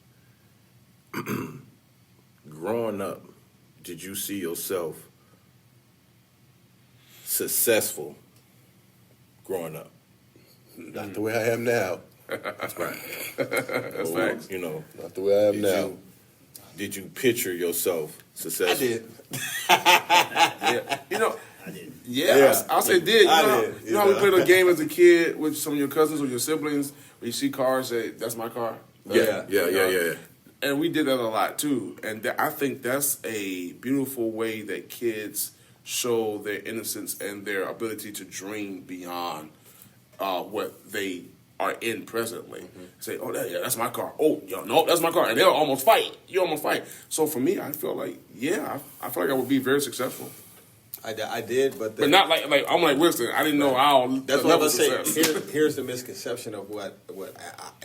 Growing up, did you see yourself successful growing up? Not the way I am now. That's right. That's facts. You know, not the way I am now. Did you picture yourself successful? I did. Yeah. You know. I did. Yeah. I say did. You know how we did. played a game as a kid with some of your cousins or your siblings, where you see cars, say, that's my car? Yeah. And we did that a lot too. And I think that's a beautiful way that kids show their innocence and their ability to dream beyond what they are in presently. Say, oh, that's my car. Oh, no, that's my car. And they'll almost fight. You almost fight. So for me, I feel like, I feel like I would be very successful. I did, but not like I'm like Winston. I didn't know how. That's what I was saying. Here's the misconception of what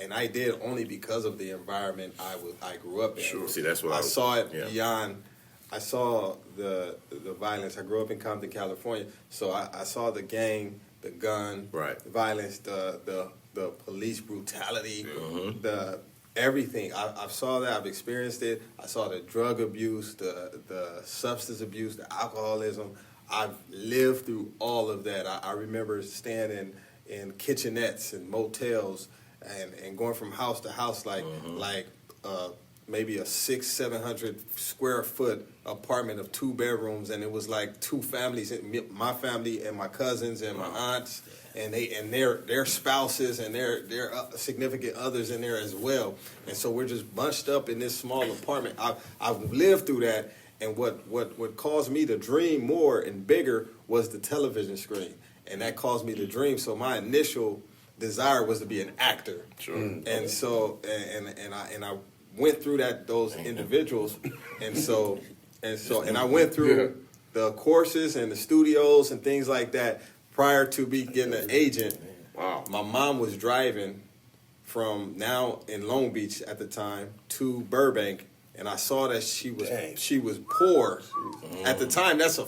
I did only because of the environment I grew up in. Sure. See, that's what I saw it beyond. I saw the violence. I grew up in Compton, California, so I saw the gang, the gun, right, the violence, the police brutality, the everything. I saw that. I've experienced it. I saw the drug abuse, the substance abuse, the alcoholism. I've lived through all of that. I remember standing in kitchenettes and motels and going from house to house like maybe a 600-700 square foot apartment of 2 bedrooms, and it was like 2 families, my family and my cousins and my aunts, and their spouses and their significant others in there as well. And so we're just bunched up in this small apartment. I've lived through that. And what caused me to dream more and bigger was the television screen, and that caused me to dream. So my initial desire was to be an actor. Sure. And so and I went through those individuals, and I went through the courses and the studios and things like that prior to getting an agent. Wow. My mom was driving from now in Long Beach at the time to Burbank. And I saw that she was poor at the time. That's a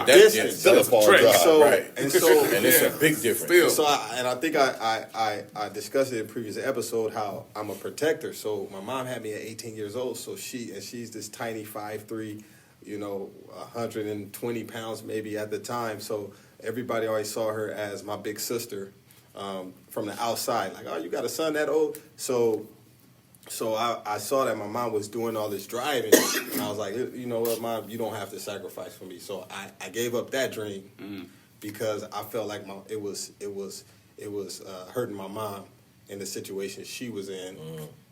distance. Still a far drive, so, right? And it's a big difference. So I think I discussed it in a previous episode how I'm a protector. So my mom had me at 18 years old. So she's this tiny 5'3", 120 pounds maybe at the time. So everybody always saw her as my big sister from the outside. Like, oh, you got a son that old? So I saw that my mom was doing all this driving, and I was like, you know what, Mom, you don't have to sacrifice for me. So I gave up that dream because I felt like it was hurting my mom in the situation she was in,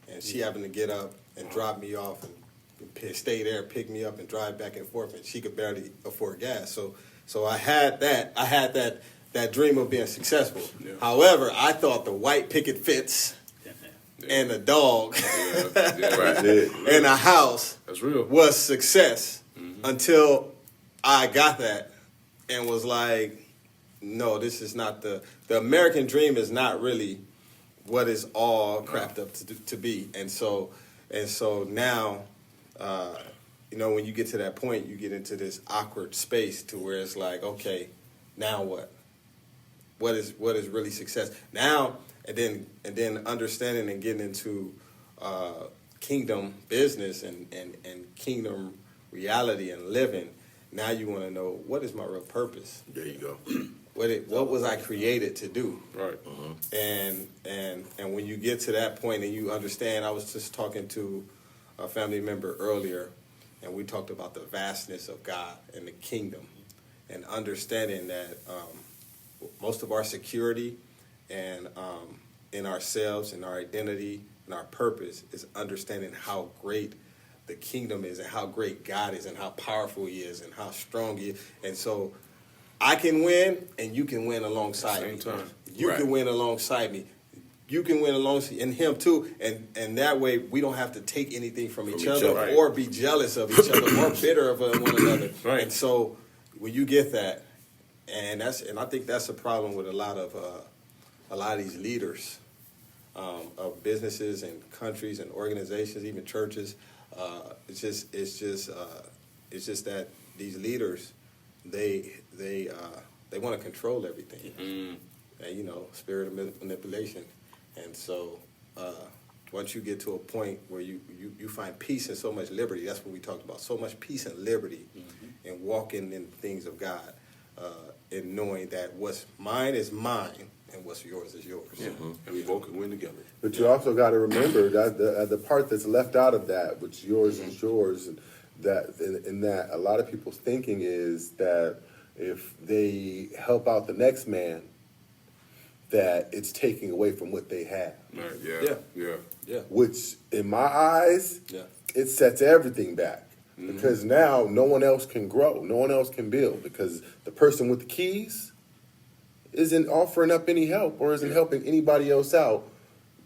and she happened to get up and drop me off and stay there, pick me up, and drive back and forth, and she could barely afford gas. So I had that dream of being successful. Yeah. However, I thought the white picket fence and a dog and a house was success until I got that and was like, no, this is not the American dream is not really what it's all cracked up to be. And so now, when you get to that point, you get into this awkward space to where it's like, okay, now what? What is really success? Now, and then understanding and getting into kingdom business and kingdom reality and living. Now you want to know, what is my real purpose? There you go. What was I created to do? Right. And when you get to that point and you understand, I was just talking to a family member earlier, and we talked about the vastness of God and the kingdom, and understanding that most of our security and in ourselves and our identity and our purpose is understanding how great the kingdom is and how great God is and how powerful He is and how strong He is. And so I can win and you can win alongside me. You can win alongside me. You can win alongside and Him too. And that way we don't have to take anything from each other right. or be jealous of each other or bitter of one another. Right. And so when you get that, and I think that's a problem with a lot of these leaders of businesses and countries and organizations, even churches. It's just that these leaders they want to control everything. And, spirit of manipulation. And so once you get to a point where you find peace and so much liberty, that's what we talked about, so much peace and liberty and walking in the things of God, and knowing that what's mine is mine and what's yours is yours. Yeah. And we both can win together. But you also got to remember that the part that's left out of that, which yours is yours, and that in that a lot of people's thinking is that if they help out the next man, that it's taking away from what they have. Right. Yeah. Which, in my eyes, it sets everything back. Because now no one else can grow. No one else can build. Because the person with the keys isn't offering up any help or isn't helping anybody else out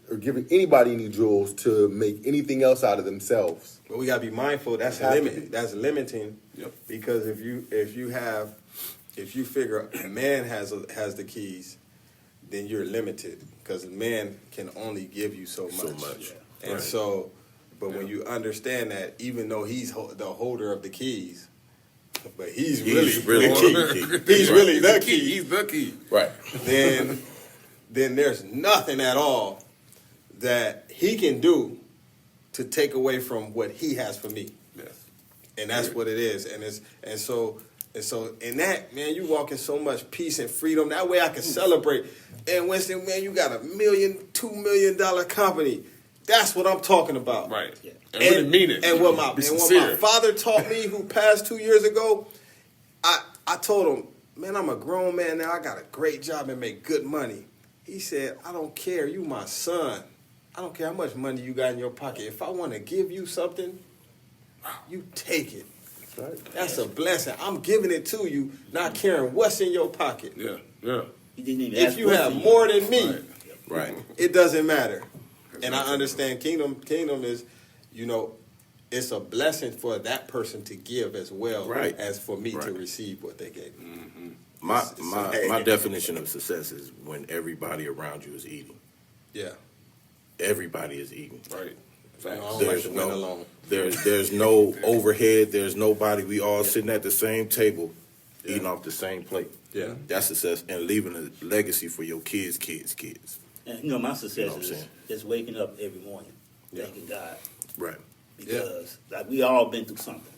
or giving anybody any jewels to make anything else out of themselves. But we gotta be mindful. That's a limit. That's limiting. Yep. Because if you figure a man has the keys, then you're limited because man can only give you so much. Yeah. And so, but when you understand that, even though he's the holder of the keys, but he's really the key. He's really the key. He's the key. Right. Then there's nothing at all that he can do to take away from what he has for me. Yes. And that's what it is. And so in that, man, you walk in so much peace and freedom. That way I can celebrate. And Winston, man, you got $1 million, $2 million company. That's what I'm talking about. Right. Yeah. And really mean it. And what my father taught me, who passed 2 years ago, I told him, man, I'm a grown man now. I got a great job and make good money. He said, I don't care. You my son. I don't care how much money you got in your pocket. If I want to give you something, you take it. That's right. That's a blessing. I'm giving it to you, not caring what's in your pocket. Yeah, yeah. If you have more than me, right, it doesn't matter. And I understand kingdom is, it's a blessing for that person to give as well as for me to receive what they gave me. Mm-hmm. My definition of success is when everybody around you is eating. Yeah. Everybody is eating. Right. There's no overhead. There's nobody. We all sitting at the same table, eating off the same plate. Yeah. That's success, and leaving a legacy for your kids. And my success is just waking up every morning, thanking God. Right. Because we all been through something.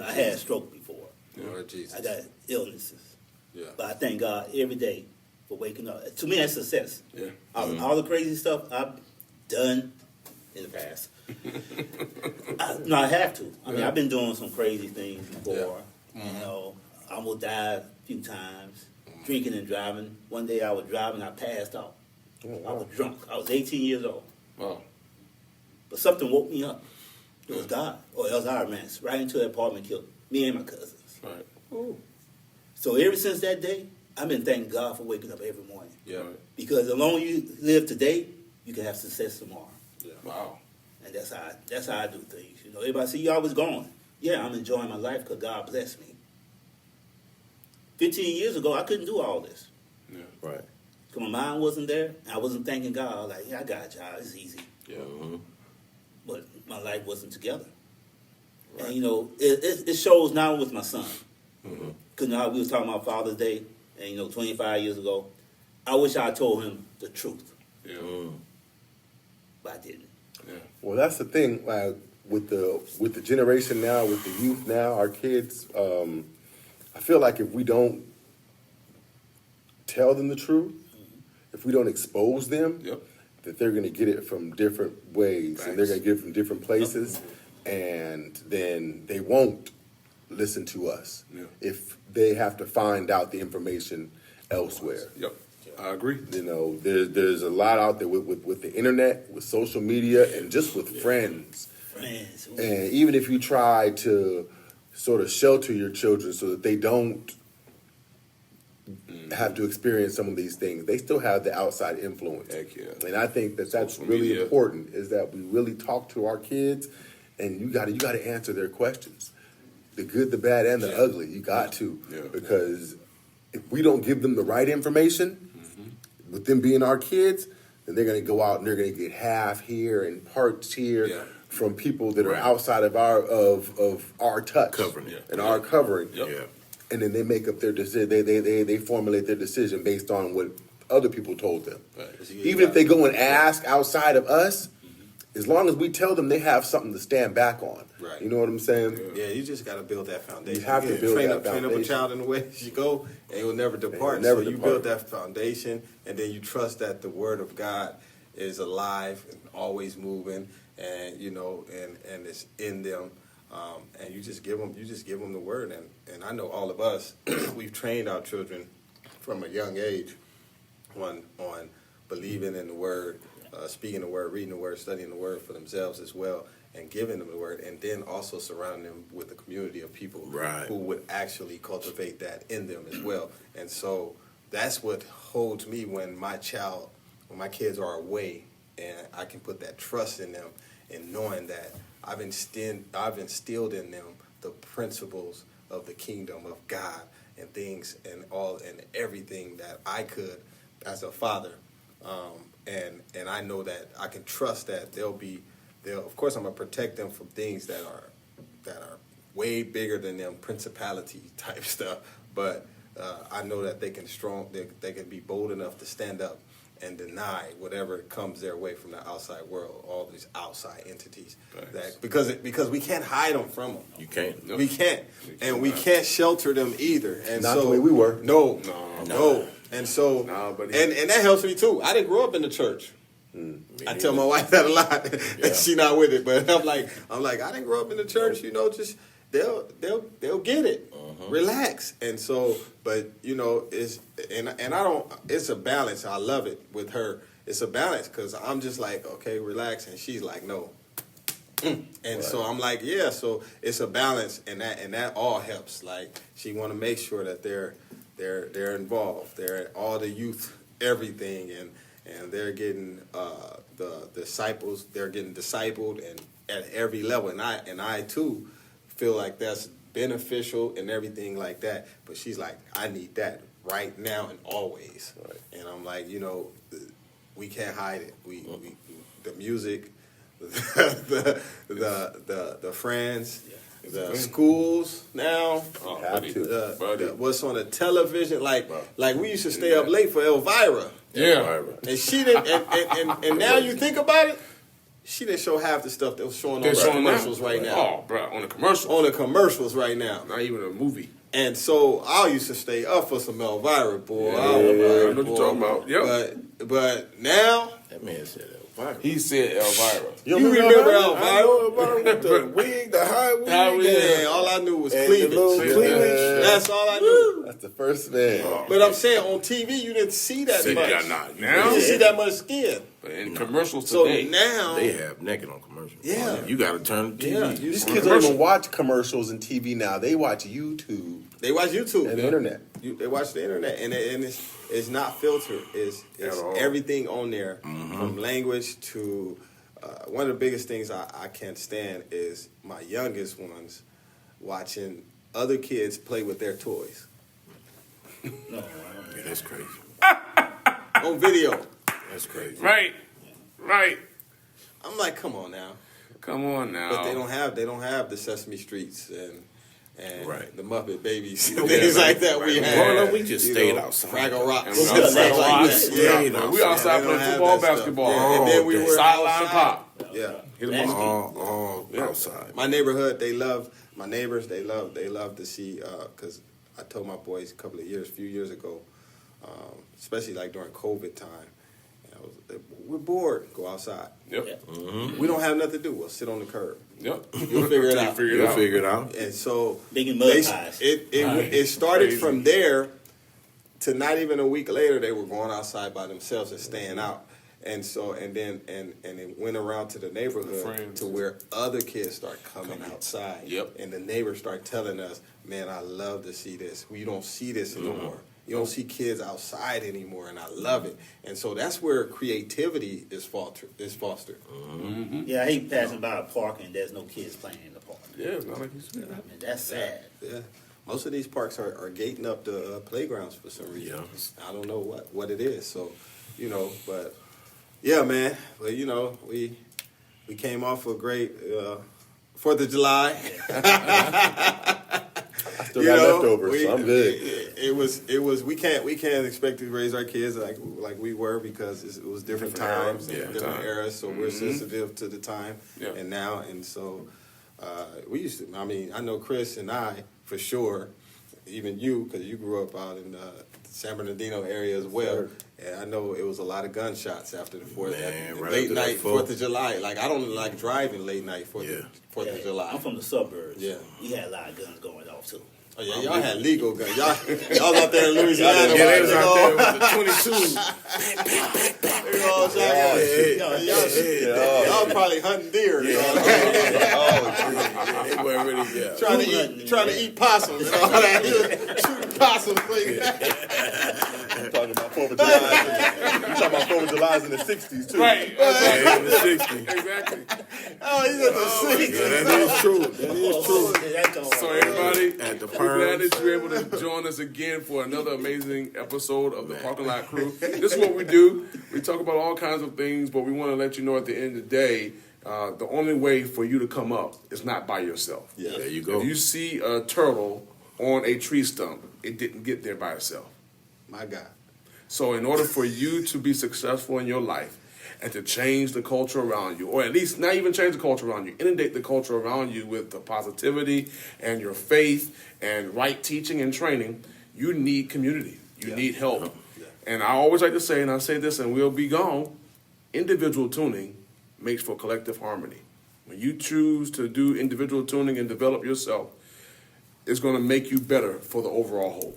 I had a stroke before. Lord Jesus. I got illnesses. Yeah. But I thank God every day for waking up. To me, that's success. Yeah. All the crazy stuff I've done in the past. I have to. I mean, I've been doing some crazy things before. Yeah. I almost died a few times, drinking and driving. One day I was driving, I passed out. Oh, wow. I was drunk. I was 18 years old. Wow. But something woke me up. It was God, or else I ran right into an apartment, killed me and my cousins. Right. Ooh. So ever since that day, I've been thanking God for waking up every morning. Yeah. Because the longer you live today, you can have success tomorrow. Yeah. Wow. And that's how I do things. Everybody say, you always going. Yeah, I'm enjoying my life because God blessed me. 15 years ago, I couldn't do all this. Yeah. Right. Because my mind wasn't there. I wasn't thanking God. I was like, yeah, I got a job. It's easy. Yeah. Mm-hmm. But my life wasn't together. Right. And, it shows now with my son. Mm-hmm. Because we was talking about Father's Day, and, 25 years ago, I wish I told him the truth. Yeah. But I didn't. Yeah. Well, that's the thing. Like with the generation now, with the youth now, our kids. I feel like if we don't tell them the truth, if we don't expose them, that they're going to get it from different ways, and they're going to get it from different places, and then they won't listen to us if they have to find out the information elsewhere. Yep. I agree. There's a lot out there with the internet, with social media, and just with friends. And even if you try to sort of shelter your children so that they don't have to experience some of these things, they still have the outside influence. Heck yeah. And I think that's really important, is that we really talk to our kids, and you got to answer their questions, the good, the bad, and the ugly. You got to, because if we don't give them the right information, with them being our kids, then they're going to go out and they're going to get half here and parts here from people that are outside of our touch and our covering. Yeah. And then they make up their decision. They formulate their decision based on what other people told them. Right. Even if they go and ask outside of us, as long as we tell them, they have something to stand back on. Right. You know what I'm saying? Yeah, you just got to build that foundation. You have to build that foundation. Train up a child in the way you go, and it will never depart. So you build that foundation, and then you trust that the Word of God is alive and always moving, and and it's in them. And you just give them the Word, and I know all of us, we've trained our children from a young age on believing in the Word, speaking the Word, reading the Word, studying the Word for themselves as well, and giving them the Word, and then also surrounding them with a community of people who would actually cultivate that in them as well. And so that's what holds me when my kids are away, and I can put that trust in them, and knowing that I've instilled in them the principles of the kingdom of God and things and everything that I could as a father, and I know that I can trust that they'll of course I'm gonna protect them from things that are way bigger than them, principality type stuff, but I know that they can be bold enough to stand up and deny whatever comes their way from the outside world, all these outside entities. That because we can't hide them from them. You can't. We can't, and we can't shelter them either. And Not so the way we were. No. And so, and that helps me too. I didn't grow up in the church. I tell my wife that a lot, and she not with it. But I'm like, I didn't grow up in the church. You know, just they'll get it. Relax. And so, but you know, and I don't. It's a balance. I love it with her. It's a balance because I'm just like, okay, relax, and she's like, no. And so I'm like, yeah. So it's a balance, and that all helps. Like she want to make sure that they're involved. They're all the youth, everything, and they're getting the disciples. They're getting discipled, and at every level. And I too feel like that's beneficial and everything like that. But she's like, I need that right now and always. Right. And I'm like, you know, we can't hide it. We the music, the friends. The schools now, what's on the television, like we used to stay up late for Elvira. Yeah. And she didn't, and now you think about it, she didn't show half the stuff that was showing on the commercials right now. Oh, bro, on the commercials. On the commercials right now. Not even a movie. And so I used to stay up for some Elvira, boy. Yeah, I know what you're talking about. Yep. But now. That man said Elvira. He said Elvira. You remember Elvira? I know Elvira with the wig, the high wig. Yeah, all I knew was cleavage. That's all I knew. That's the first man. But I'm saying on TV, you didn't see that much. Not You now. didn't see that much skin. But in commercials So today, now They have naked on commercials. Yeah. You got to turn the TV. Yeah. These kids don't even watch commercials and TV now. They watch YouTube they watch YouTube and the internet. They watch the internet, and it's not filtered. It's everything on there, from language to one of the biggest things I can't stand is my youngest ones watching other kids play with their toys. Yeah, that's crazy. On video. That's crazy. right. I'm like, come on now. Come on now. But they don't have the Sesame Streets and the Muppet Babies, Yeah, things like that right. we had. Well, no, we just stayed outside. Fraggle Rocks. We outside playing football, basketball. Yeah. And then we were sideline pop. Yeah. Hit them All outside. My neighborhood, my neighbors, they love to see, because I told my boys a few years ago, especially like during COVID time, we're bored, go outside. Yep. We don't have nothing to do, we'll sit on the curb. Yep. You'll figure it out. You'll figure it out. And so Making mud pies. it started from there to not even a week later, they were going outside by themselves and staying out. And so, and it went around to the neighborhood to where other kids start coming outside. Yep. And the neighbors start telling us, man, I love to see this. We don't see this anymore. You don't see kids outside anymore, and I love it. And so that's where creativity is fostered. Yeah, I hate passing by a park and there's no kids playing in the park. Yeah, it's not like you said. I mean, that's sad. Yeah. Most of these parks are gating up the playgrounds for some reason. Yeah. I don't know what it is. So, but yeah, man. Well, we came off a great 4th of July. Still got leftovers, so I'm good. It was. We can't expect to raise our kids like we were because it was different times, different eras. So we're sensitive to the time and now, and so we used to. I mean, I know Kris and I for sure. Even you, because you grew up out in the San Bernardino area as well. Sure. And I know it was a lot of gunshots after the 4th. Late night 4th of July. Like, I don't like driving late night 4th of July. I'm from the suburbs. Yeah. We had a lot of guns going off, too. Oh, yeah, y'all had legal guns. Y'all out there in Louisiana. Yeah, they was out there with the 22. You know what I'm saying? Y'all probably hunting deer. You know? They weren't really trying to eat possums and all that. Shooting possums. talking about 4th of July. You talking about 4th of July in the 60s, too. Right. Yeah, in the 60s. Exactly. Oh, he's at the 60s. Yeah, that is true. That is true. So everybody, At the we're glad Perms. that you're able to join us again for another amazing episode of the Parking Lot Crew. This is what we do. We talk about all kinds of things, but we want to let you know at the end of the day, the only way for you to come up is not by yourself. Yeah. There you go. If you see a turtle on a tree stump, it didn't get there by itself. My God. So in order for you to be successful in your life and to change the culture around you, or at least not even change the culture around you, inundate the culture around you with the positivity and your faith and right teaching and training, you need community. You need help. Yeah. And I always like to say, and I say this and we'll be gone, individual tuning makes for collective harmony. When you choose to do individual tuning and develop yourself, it's going to make you better for the overall whole.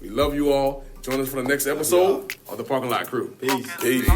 We love you all. Join us for the next episode of the Parking Lot Crew. Peace. Peace.